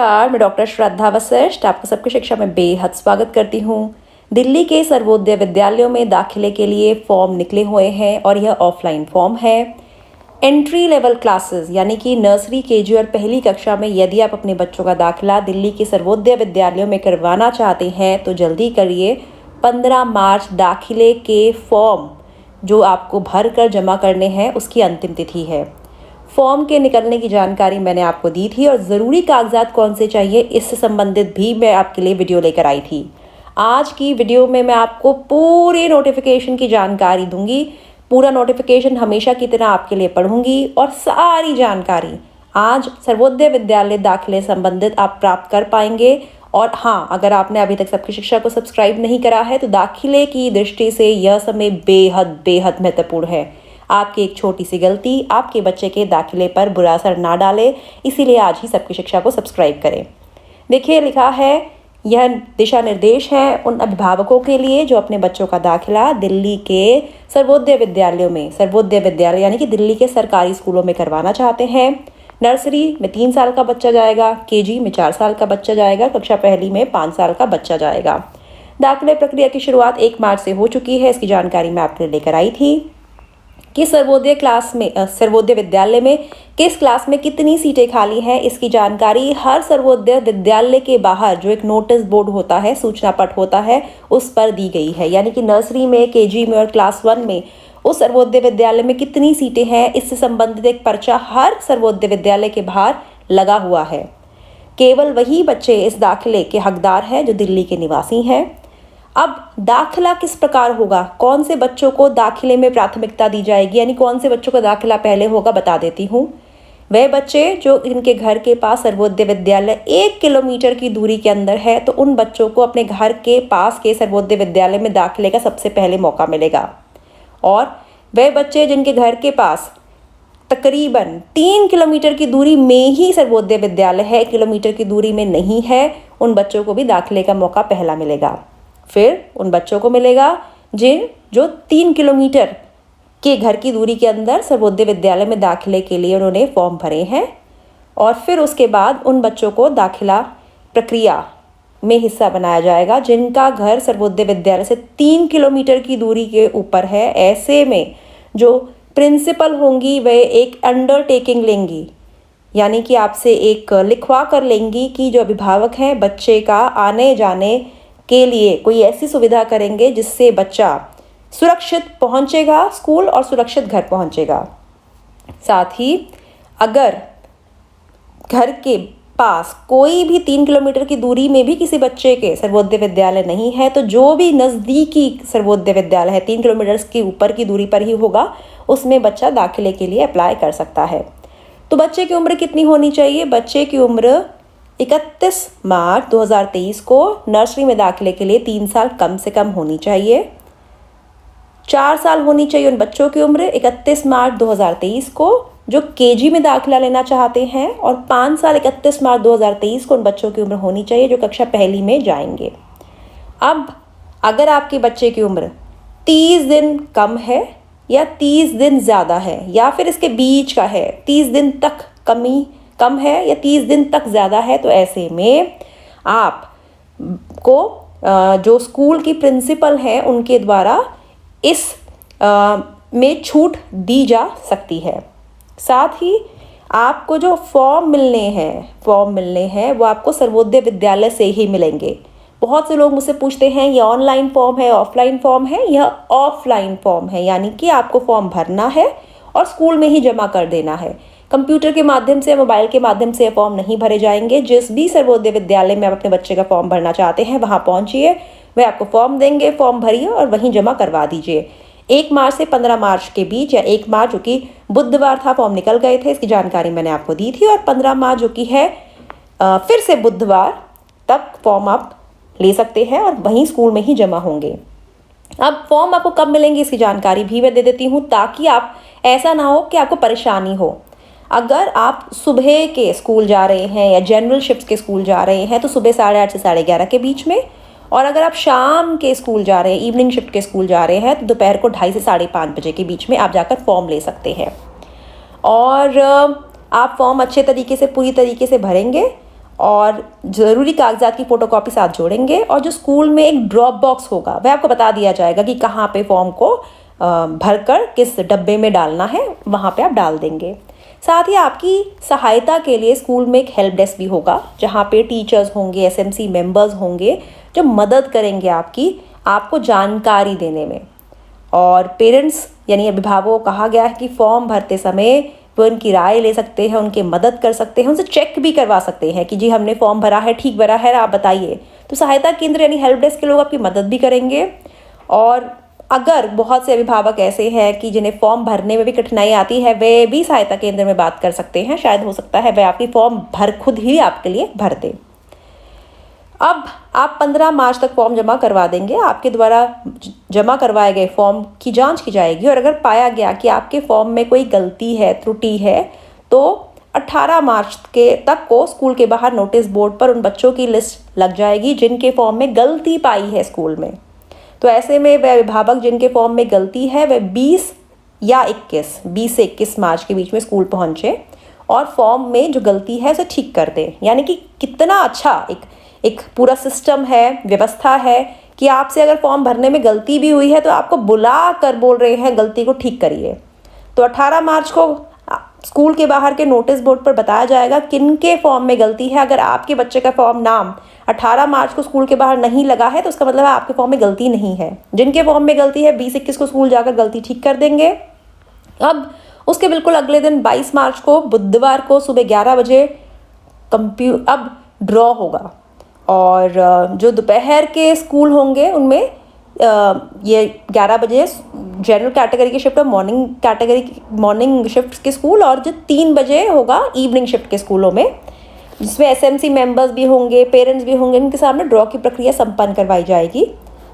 नमस्कार, मैं डॉक्टर श्रद्धा वशिष्ठ आपका सबकी शिक्षा में बेहद स्वागत करती हूँ। दिल्ली के सर्वोदय विद्यालयों में दाखिले के लिए फॉर्म निकले हुए हैं और यह ऑफलाइन फॉर्म है। एंट्री लेवल क्लासेस यानी कि नर्सरी, केजी और पहली कक्षा में यदि आप अपने बच्चों का दाखिला दिल्ली के सर्वोदय विद्यालयों में करवाना चाहते हैं तो जल्दी करिए। 15 मार्च दाखिले के फॉर्म जो आपको भर कर जमा करने हैं उसकी अंतिम तिथि है। फॉर्म के निकलने की जानकारी मैंने आपको दी थी और ज़रूरी कागजात कौन से चाहिए इससे संबंधित भी मैं आपके लिए वीडियो लेकर आई थी। आज की वीडियो में मैं आपको पूरे नोटिफिकेशन की जानकारी दूंगी। पूरा नोटिफिकेशन हमेशा की तरह आपके लिए पढ़ूंगी और सारी जानकारी आज सर्वोदय विद्यालय दाखिले संबंधित आप प्राप्त कर पाएंगे। और हाँ, अगर आपने अभी तक सबकी शिक्षा को सब्सक्राइब नहीं करा है तो दाखिले की दृष्टि से यह समय बेहद महत्वपूर्ण है। आपकी एक छोटी सी गलती आपके बच्चे के दाखिले पर बुरा असर ना डाले, इसीलिए आज ही सबकी शिक्षा को सब्सक्राइब करें। देखिए, लिखा है, यह दिशा निर्देश है उन अभिभावकों के लिए जो अपने बच्चों का दाखिला दिल्ली के सर्वोदय विद्यालयों में, सर्वोदय विद्यालय यानी कि दिल्ली के सरकारी स्कूलों में करवाना चाहते हैं। नर्सरी में 3 साल का बच्चा जाएगा, केजी में 4 साल का बच्चा जाएगा, कक्षा पहली में 5 साल का बच्चा जाएगा। दाखिले प्रक्रिया की शुरुआत 1 मार्च से हो चुकी है। इसकी जानकारी मैं आपके लिए लेकर आई थी कि सर्वोदय विद्यालय में किस क्लास में कितनी सीटें खाली हैं, इसकी जानकारी हर सर्वोदय विद्यालय के बाहर जो एक नोटिस बोर्ड होता है, सूचना पट होता है, उस पर दी गई है। यानी कि नर्सरी में, केजी में और क्लास 1 में उस सर्वोदय विद्यालय में कितनी सीटें हैं, इससे संबंधित एक पर्चा हर सर्वोदय विद्यालय के बाहर लगा हुआ है। केवल वही बच्चे इस दाखिले के हकदार हैं जो दिल्ली के निवासी हैं। अब दाखिला किस प्रकार होगा, कौन से बच्चों को दाखिले में प्राथमिकता दी जाएगी, यानी कौन से बच्चों का दाखिला पहले होगा, बता देती हूँ। वह बच्चे जो इनके घर के पास सर्वोदय विद्यालय 1 किलोमीटर की दूरी के अंदर है तो उन बच्चों को अपने घर के पास के सर्वोदय विद्यालय में दाखिले का सबसे पहले मौका मिलेगा। और वह बच्चे जिनके घर के पास तकरीबन 3 किलोमीटर की दूरी में ही सर्वोदय विद्यालय है, 1 किलोमीटर की दूरी में नहीं है, उन बच्चों को भी दाखिले का मौका पहला मिलेगा। फिर उन बच्चों को मिलेगा जो 3 किलोमीटर के घर की दूरी के अंदर सर्वोदय विद्यालय में दाखिले के लिए उन्होंने फॉर्म भरे हैं। और फिर उसके बाद उन बच्चों को दाखिला प्रक्रिया में हिस्सा बनाया जाएगा जिनका घर सर्वोदय विद्यालय से 3 किलोमीटर की दूरी के ऊपर है। ऐसे में जो प्रिंसिपल होंगी वह एक अंडरटेकिंग लेंगी, यानी कि आपसे एक लिखवा कर लेंगी कि जो अभिभावक हैं बच्चे का आने जाने के लिए कोई ऐसी सुविधा करेंगे जिससे बच्चा सुरक्षित पहुंचेगा स्कूल और सुरक्षित घर पहुंचेगा। साथ ही अगर घर के पास कोई भी 3 किलोमीटर की दूरी में भी किसी बच्चे के सर्वोदय विद्यालय नहीं है तो जो भी नज़दीकी सर्वोदय विद्यालय है 3 किलोमीटर के ऊपर की दूरी पर ही होगा, उसमें बच्चा दाखिले के लिए अप्लाई कर सकता है। तो बच्चे की उम्र कितनी होनी चाहिए? बच्चे की उम्र 31 मार्च 2023 को नर्सरी में दाखिले के लिए 3 साल कम से कम होनी चाहिए। 4 साल होनी चाहिए उन बच्चों की उम्र 31 मार्च 2023 को जो केजी में दाखिला लेना चाहते हैं, और 5 साल 31 मार्च 2023 को उन बच्चों की उम्र होनी चाहिए जो कक्षा पहली में जाएंगे। अब अगर आपके बच्चे की उम्र 30 दिन कम है या 30 दिन ज़्यादा है या फिर इसके बीच का है, 30 दिन तक कम है या 30 दिन तक ज़्यादा है, तो ऐसे में आप को जो स्कूल की प्रिंसिपल हैं उनके द्वारा इस में छूट दी जा सकती है। साथ ही आपको जो फॉर्म मिलने हैं वो आपको सर्वोदय विद्यालय से ही मिलेंगे। बहुत से लोग मुझसे पूछते हैं ये ऑनलाइन फॉर्म है, ऑफलाइन फॉर्म है? यह ऑफलाइन फॉर्म है, यानी कि आपको फॉर्म भरना है और स्कूल में ही जमा कर देना है। कंप्यूटर के माध्यम से, मोबाइल के माध्यम से फॉर्म नहीं भरे जाएंगे। जिस भी सर्वोदय विद्यालय में आप अपने बच्चे का फॉर्म भरना चाहते हैं वहाँ पहुँचिए, वह आपको फॉर्म देंगे, फॉर्म भरिए और वहीं जमा करवा दीजिए। 1 मार्च से 15 मार्च के बीच, या 1 मार्च जो कि बुधवार था, फॉर्म निकल गए थे, इसकी जानकारी मैंने आपको दी थी, और 15 मार्च जो कि है फिर से बुधवार तक फॉर्म आप ले सकते हैं और वहीं स्कूल में ही जमा होंगे। अब फॉर्म आपको कब मिलेंगे इसकी जानकारी भी मैं दे देती हूँ, ताकि आप ऐसा ना हो कि आपको परेशानी हो। अगर आप सुबह के स्कूल जा रहे हैं या जनरल शिफ्ट के स्कूल जा रहे हैं तो सुबह 8:30 से 11:30 के बीच में, और अगर आप शाम के स्कूल जा रहे हैं, इवनिंग शिफ्ट के स्कूल जा रहे हैं, तो दोपहर को 2:30 से 5:30 बजे के बीच में आप जाकर फॉर्म ले सकते हैं। और आप फॉर्म अच्छे तरीके से, पूरी तरीके से भरेंगे और ज़रूरी कागजात की फ़ोटोकॉपी साथ जोड़ेंगे। और जो स्कूल में एक ड्रॉप बॉक्स होगा वह आपको बता दिया जाएगा कि कहाँ पे फॉर्म को भरकर किस डब्बे में डालना है, वहाँ पे आप डाल देंगे। साथ ही आपकी सहायता के लिए स्कूल में एक हेल्प डेस्क भी होगा, जहाँ पे टीचर्स होंगे, एसएमसी मेंबर्स होंगे जो मदद करेंगे आपको जानकारी देने में। और पेरेंट्स यानी अभिभावकों को कहा गया है कि फॉर्म भरते समय वो उनकी राय ले सकते हैं, उनकी मदद कर सकते हैं, उनसे चेक भी करवा सकते हैं कि जी हमने फॉर्म भरा है, ठीक भरा है, आप बताइए। तो सहायता केंद्र यानी हेल्प डेस्क के लोग आपकी मदद भी करेंगे। और अगर बहुत से अभिभावक ऐसे हैं कि जिन्हें फॉर्म भरने में भी कठिनाई आती है, वे भी सहायता केंद्र में बात कर सकते हैं। शायद हो सकता है वे आपकी फॉर्म खुद ही आपके लिए भर दे। अब आप 15 मार्च तक फॉर्म जमा करवा देंगे। आपके द्वारा जमा करवाए गए फॉर्म की जांच की जाएगी और अगर पाया गया कि आपके फॉर्म में कोई गलती है, त्रुटि है, तो 18 मार्च के तक को स्कूल के बाहर नोटिस बोर्ड पर उन बच्चों की लिस्ट लग जाएगी जिनके फॉर्म में गलती पाई है स्कूल में। तो ऐसे में वह अभिभावक जिनके फॉर्म में गलती है वह 20 से 21 मार्च के बीच में स्कूल पहुँचे और फॉर्म में जो गलती है उसे ठीक कर दें। यानी कि कितना अच्छा एक पूरा सिस्टम है, व्यवस्था है कि आपसे अगर फॉर्म भरने में गलती भी हुई है तो आपको बुला कर बोल रहे हैं गलती को ठीक करिए। तो 18 मार्च को स्कूल के बाहर के नोटिस बोर्ड पर बताया जाएगा किन के फॉर्म में गलती है। अगर आपके बच्चे का फॉर्म नाम 18 मार्च को स्कूल के बाहर नहीं लगा है तो उसका मतलब है आपके फॉर्म में गलती नहीं है। जिनके फॉर्म में गलती है 20-21 को स्कूल जाकर गलती ठीक कर देंगे। अब उसके बिल्कुल अगले दिन 22 मार्च को बुधवार को सुबह 11 बजे अब ड्रॉ होगा और जो दोपहर के स्कूल होंगे उनमें ये 11 बजे जनरल कैटेगरी की शिफ्ट और मॉर्निंग शिफ्ट के स्कूल, और जो 3 बजे होगा इवनिंग शिफ्ट के स्कूलों में, जिसमें एसएमसी मेंबर्स भी होंगे, पेरेंट्स भी होंगे। इनके सामने ड्रॉ की प्रक्रिया संपन्न करवाई जाएगी।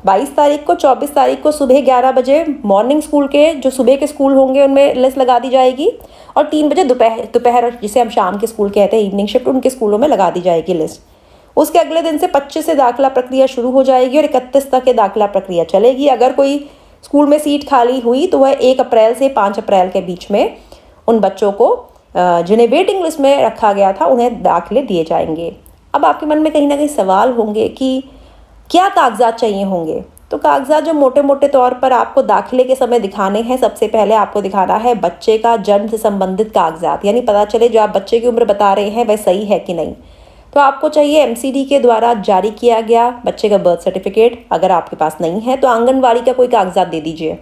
22 तारीख को 24 तारीख को सुबह 11 बजे मॉर्निंग स्कूल के जो सुबह के स्कूल होंगे उनमें लिस्ट लगा दी जाएगी और 3 बजे दोपहर जिसे हम शाम के स्कूल कहते हैं, इवनिंग शिफ्ट, उनके स्कूलों में लगा दी जाएगी लिस्ट। उसके अगले दिन से 25 से दाखिला प्रक्रिया शुरू हो जाएगी और 31 तक ये दाखिला प्रक्रिया चलेगी। अगर कोई स्कूल में सीट खाली हुई तो वह 1 अप्रैल से 5 अप्रैल के बीच में उन बच्चों को जिन्हें वेटिंग लिस्ट में रखा गया था उन्हें दाखिले दिए जाएंगे। अब आपके मन में कहीं ना कहीं सवाल होंगे कि क्या कागजात चाहिए होंगे। तो कागजात जो मोटे मोटे तौर पर आपको दाखिले के समय दिखाने हैं, सबसे पहले आपको दिखाना है बच्चे का जन्म से संबंधित कागजात, यानी पता चले जो आप बच्चे की उम्र बता रहे हैं वह सही है कि नहीं। तो आपको चाहिए एमसीडी के द्वारा जारी किया गया बच्चे का बर्थ सर्टिफिकेट। अगर आपके पास नहीं है तो आंगनवाड़ी का कोई कागजात दे दीजिए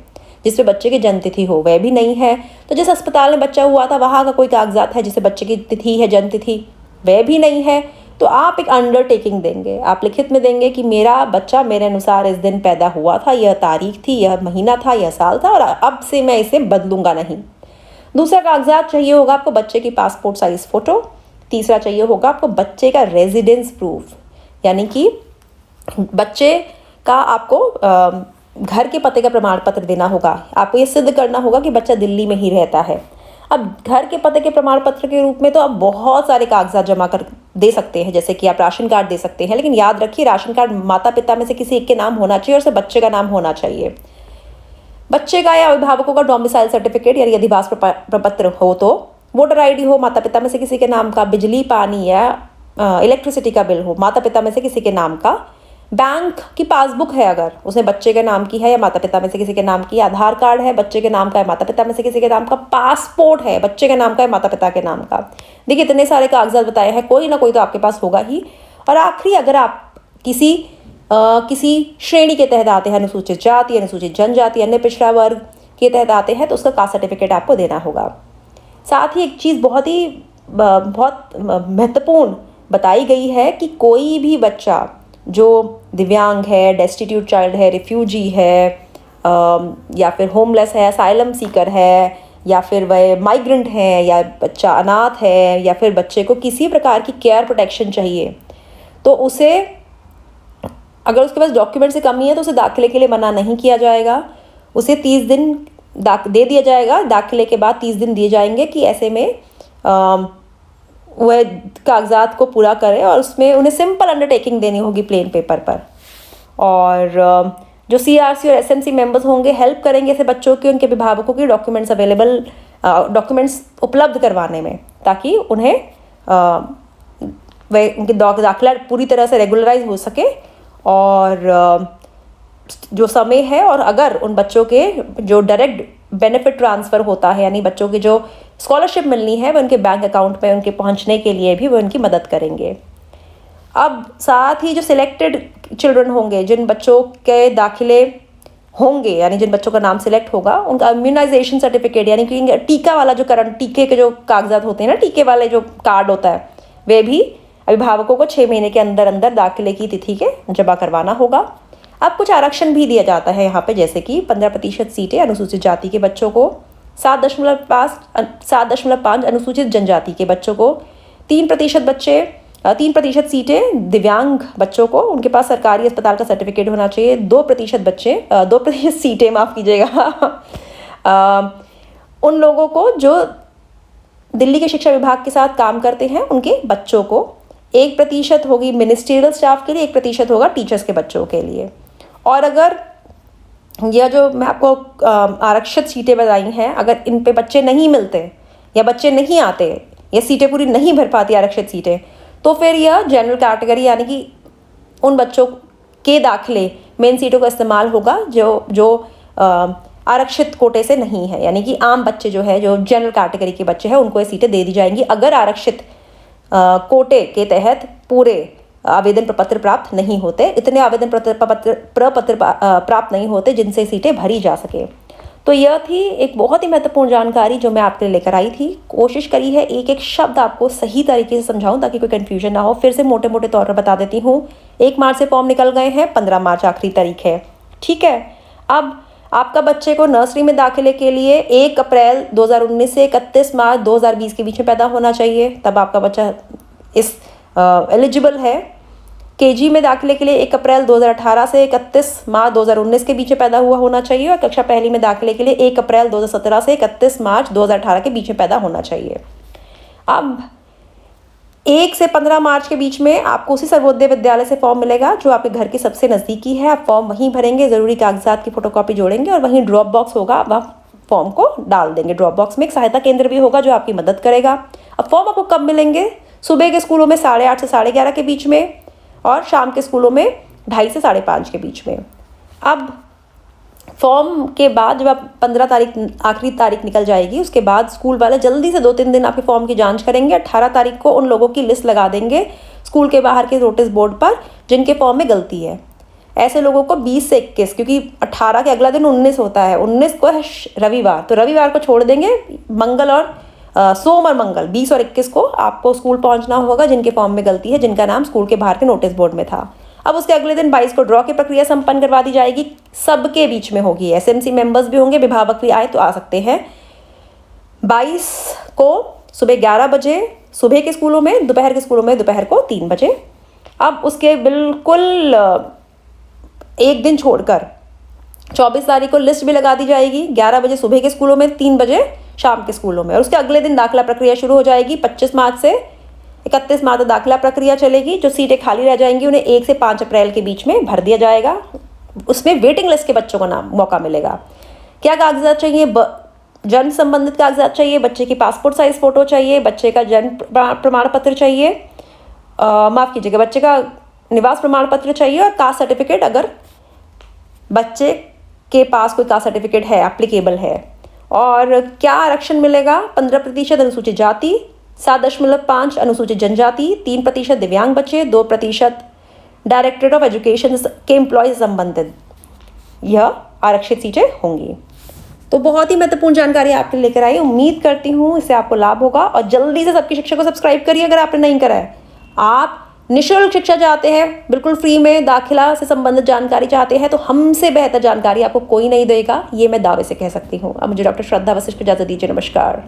जिसपे बच्चे की जन्म तिथि हो। वह भी नहीं है तो जिस अस्पताल में बच्चा हुआ था वहाँ का कोई कागजात है जिससे बच्चे की तिथि है, जन्म तिथि, वह भी नहीं है। तो आप एक अंडरटेकिंग देंगे, आप लिखित में देंगे कि मेरा बच्चा मेरे अनुसार इस दिन पैदा हुआ था, यह तारीख थी, यह महीना था, यह साल था और अब से मैं इसे बदलूंगा नहीं। दूसरा कागजात चाहिए होगा आपको बच्चे की पासपोर्ट साइज फ़ोटो। तीसरा चाहिए होगा आपको बच्चे का रेजिडेंस प्रूफ, यानी कि बच्चे का आपको घर के पते का प्रमाण पत्र देना होगा। आपको ये सिद्ध करना होगा कि बच्चा दिल्ली में ही रहता है। अब घर के पते के प्रमाण पत्र के रूप में तो आप बहुत सारे कागजात जमा कर दे सकते हैं, जैसे कि आप राशन कार्ड दे सकते हैं, लेकिन याद रखिए राशन कार्ड माता पिता में से किसी एक के नाम होना चाहिए और उसे बच्चे का नाम होना चाहिए। बच्चे का या अभिभावकों का डोमिसाइल सर्टिफिकेट यानी अधिवास प्रपत्र हो तो, वोटर आईडी हो माता पिता में से किसी के नाम का, बिजली पानी या इलेक्ट्रिसिटी का बिल हो माता पिता में से किसी के नाम का, बैंक की पासबुक है अगर उसमें बच्चे के नाम की है या माता पिता में से किसी के नाम की, आधार कार्ड है बच्चे के नाम का या माता पिता में से किसी के नाम का, पासपोर्ट है बच्चे के नाम का या माता पिता के नाम का। देखिए इतने सारे कागजात बताए हैं, कोई ना कोई तो आपके पास होगा ही। और आखिरी अगर आप किसी श्रेणी के तहत आते हैं, अनुसूचित जाति, अनुसूचित जनजाति, अन्य पिछड़ा वर्ग के तहत आते हैं, तो उसका कास्ट सर्टिफिकेट आपको देना होगा। साथ ही एक चीज़ बहुत महत्वपूर्ण बताई गई है कि कोई भी बच्चा जो दिव्यांग है, डेस्टिट्यूट चाइल्ड है, रिफ्यूजी है या फिर होमलेस है, असाइलम सीकर है, या फिर वह माइग्रेंट है, या बच्चा अनाथ है, या फिर बच्चे को किसी प्रकार की केयर प्रोटेक्शन चाहिए, तो उसे अगर उसके पास डॉक्यूमेंट से कमी है तो उसे दाखिले के लिए मना नहीं किया जाएगा। उसे 30 दिन दे दिया जाएगा, दाखिले के बाद 30 दिन दिए जाएंगे कि ऐसे में वह कागजात को पूरा करें और उसमें उन्हें सिंपल अंडरटेकिंग देनी होगी प्लेन पेपर पर। और जो सीआरसी और एसएमसी मेंबर्स होंगे हेल्प करेंगे ऐसे बच्चों की, उनके अभिभावकों की डॉक्यूमेंट्स उपलब्ध करवाने में, ताकि उन्हें वह उनके दाखिला पूरी तरह से रेगुलराइज हो सके, और जो समय है, और अगर उन बच्चों के जो डायरेक्ट बेनिफिट ट्रांसफ़र होता है, यानी बच्चों की जो स्कॉलरशिप मिलनी है, वह उनके बैंक अकाउंट में उनके पहुंचने के लिए भी वो उनकी मदद करेंगे। अब साथ ही जो सिलेक्टेड चिल्ड्रन होंगे, जिन बच्चों के दाखिले होंगे, यानी जिन बच्चों का नाम सिलेक्ट होगा, उनका इम्यूनाइजेशन सर्टिफिकेट, यानी कि टीका वाला जो करंट टीके के जो कागजात होते हैं ना, टीके वाले जो कार्ड होता है, वे भी अभिभावकों को 6 महीने के अंदर अंदर दाखिले की तिथि के जमा करवाना होगा। अब कुछ आरक्षण भी दिया जाता है यहाँ पे, जैसे कि 15% सीटें अनुसूचित जाति के बच्चों को, 7.5 अनुसूचित जनजाति के बच्चों को, 3% सीटें दिव्यांग बच्चों को, उनके पास सरकारी अस्पताल का सर्टिफिकेट होना चाहिए, 2% सीटें, माफ़ कीजिएगा, उन लोगों को जो दिल्ली के शिक्षा विभाग के साथ काम करते हैं, उनके बच्चों को, 1% होगी मिनिस्ट्रियल स्टाफ के लिए, 1% होगा टीचर्स के बच्चों के लिए। और अगर यह जो मैं आपको आरक्षित सीटें बताई हैं, अगर इन पे बच्चे नहीं मिलते या बच्चे नहीं आते या सीटें पूरी नहीं भर पाती आरक्षित सीटें, तो फिर यह जनरल कैटेगरी, यानी कि उन बच्चों के दाखिले में इन सीटों का इस्तेमाल होगा जो आरक्षित कोटे से नहीं है, यानी कि आम बच्चे जो है, जो जनरल कैटेगरी के बच्चे हैं, उनको ये सीटें दे दी जाएंगी अगर आरक्षित कोटे के तहत पूरे आवेदन प्रपत्र प्राप्त नहीं होते, इतने आवेदन प्रपत्र प्राप्त नहीं होते जिनसे सीटें भरी जा सके। तो यह थी एक बहुत ही महत्वपूर्ण जानकारी जो मैं आपके लिए लेकर आई थी। कोशिश करी है एक एक शब्द आपको सही तरीके से समझाऊं ताकि कोई कन्फ्यूजन ना हो। फिर से मोटे मोटे तौर पर बता देती हूँ। 1 मार्च से फॉर्म निकल गए हैं, 15 मार्च आखिरी तारीख है, ठीक है। अब आपका बच्चे को नर्सरी में दाखिले के लिए 1 अप्रैल 2019 से 31 मार्च 2020 के बीच में पैदा होना चाहिए, तब आपका बच्चा इस एलिजिबल है। केजी में दाखिले के लिए 1 अप्रैल 2018 से 31 मार्च 2019 के बीच में पैदा हुआ होना चाहिए, और कक्षा पहली में दाखिले के लिए 1 अप्रैल 2017 से 31 मार्च 2018 के बीच में पैदा होना चाहिए। अब 1 से 15 मार्च के बीच में आपको उसी सर्वोदय विद्यालय से फॉर्म मिलेगा जो आपके घर के सबसे नज़दीकी है। आप फॉर्म वहीं भरेंगे, ज़रूरी कागजात की फोटोकॉपी जोड़ेंगे और वहीं ड्रॉप बॉक्स होगा, वह फॉर्म को डाल देंगे। ड्रॉप बॉक्स में एक सहायता केंद्र भी होगा जो आपकी मदद करेगा। अब फॉर्म आपको कब मिलेंगे? सुबह के स्कूलों में 8:30 से 11:30 के बीच में, और शाम के स्कूलों में 2:30 से 5:30 के बीच में। अब फॉर्म के बाद जब आप 15 तारीख आखिरी तारीख निकल जाएगी, उसके बाद स्कूल वाले जल्दी से 2-3 दिन आपके फॉर्म की जांच करेंगे। 18 तारीख को उन लोगों की लिस्ट लगा देंगे स्कूल के बाहर के नोटिस बोर्ड पर जिनके फॉर्म में गलती है। ऐसे लोगों को 20 से 21, क्योंकि 18 के अगला दिन 19 होता है, 19 को है रविवार, तो रविवार को छोड़ देंगे। मंगल और सोम और मंगल 20 और 21 को आपको स्कूल पहुंचना होगा जिनके फॉर्म में गलती है, जिनका नाम स्कूल के बाहर के नोटिस बोर्ड में था। अब उसके अगले दिन 22 को ड्रॉ की प्रक्रिया संपन्न करवा दी जाएगी, सबके बीच में होगी। एसएमसी मेंबर्स भी होंगे, अभिभावक भी आए तो आ सकते हैं। 22 को सुबह 11 बजे सुबह के स्कूलों में, दोपहर के स्कूलों में दोपहर को 3 बजे। अब उसके बिल्कुल एक दिन छोड़कर 24 तारीख को लिस्ट भी लगा दी जाएगी, 11 बजे सुबह के स्कूलों में, 3 बजे शाम के स्कूलों में। और उसके अगले दिन दाखिला प्रक्रिया शुरू हो जाएगी। 25 मार्च से 31 मार्च तक दाखिला प्रक्रिया चलेगी। जो सीटें खाली रह जाएंगी उन्हें 1 से 5 अप्रैल के बीच में भर दिया जाएगा। उसमें वेटिंग लिस्ट के बच्चों को नाम मौका मिलेगा। क्या कागजात चाहिए? जन्म संबंधित कागजात चाहिए, बच्चे की पासपोर्ट साइज फ़ोटो चाहिए, बच्चे का जन्म प्रमाण पत्र चाहिए, माफ़ कीजिएगा, बच्चे का निवास प्रमाण पत्र चाहिए, और कास्ट सर्टिफिकेट अगर बच्चे के पास कोई कास्ट सर्टिफिकेट है, एप्लीकेबल है। और क्या आरक्षण मिलेगा? 15% अनुसूचित जाति, 7.5 अनुसूचित जनजाति, 3% दिव्यांग बच्चे, 2% डायरेक्टरेट ऑफ एजुकेशन के एम्प्लॉय संबंधित यह आरक्षित सीटें होंगी। तो बहुत ही महत्वपूर्ण जानकारी आपके लिए लेकर आई। उम्मीद करती हूँ इससे आपको लाभ होगा, और जल्दी से सबकी शिक्षा को सब्सक्राइब करिए अगर आपने नहीं करा है। आप निःशुल्क शिक्षा चाहते हैं, बिल्कुल फ्री में दाखिला से संबंधित जानकारी चाहते हैं, तो हमसे बेहतर जानकारी आपको कोई नहीं देगा, ये मैं दावे से कह सकती हूँ। अब मुझे डॉक्टर श्रद्धा वशिष्ठ को इजाजत दीजिए। नमस्कार।